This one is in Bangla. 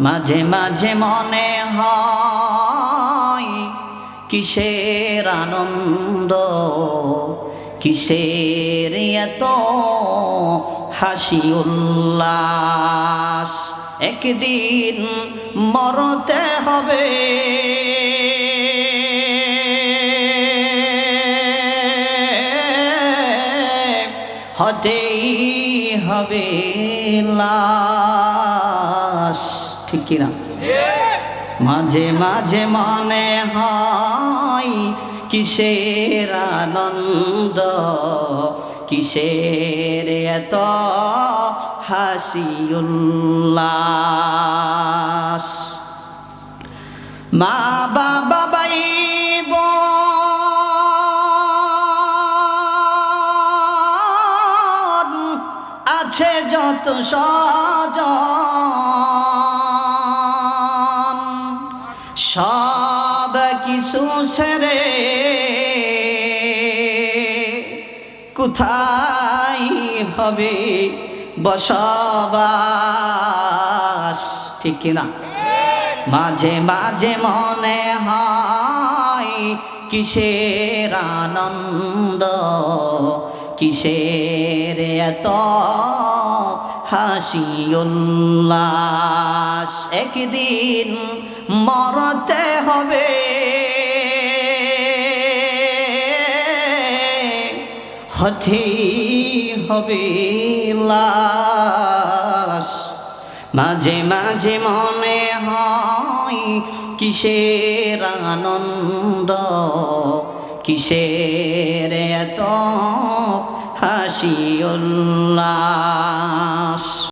মাঝে মাঝে মনে হয় কিসের আনন্দ, কিসের এত হাসি উল্লাস। একদিন মরতে হবে, হতেই হবে লাশ, ঠিক কিনা? মাঝে মাঝে মনে হয় কিসের আনন্দ, কিসের এত হাসি উল্লাস। মা বাবা ভাই বোন আছে যত স্বজন, সব কিছু ছেড়ে কোথায় হবে বসবাস, ঠিক কিনা? মাঝে মাঝে মনে হয় কিসের আনন্দ, কিসের এত হাসি উল্লাস। একদিন মরতে হবে, হতেই হবে লাশ। মাঝে মাঝে মনে হয় কিসের আনন্দ, কিসের এত হাসি উল্লাস।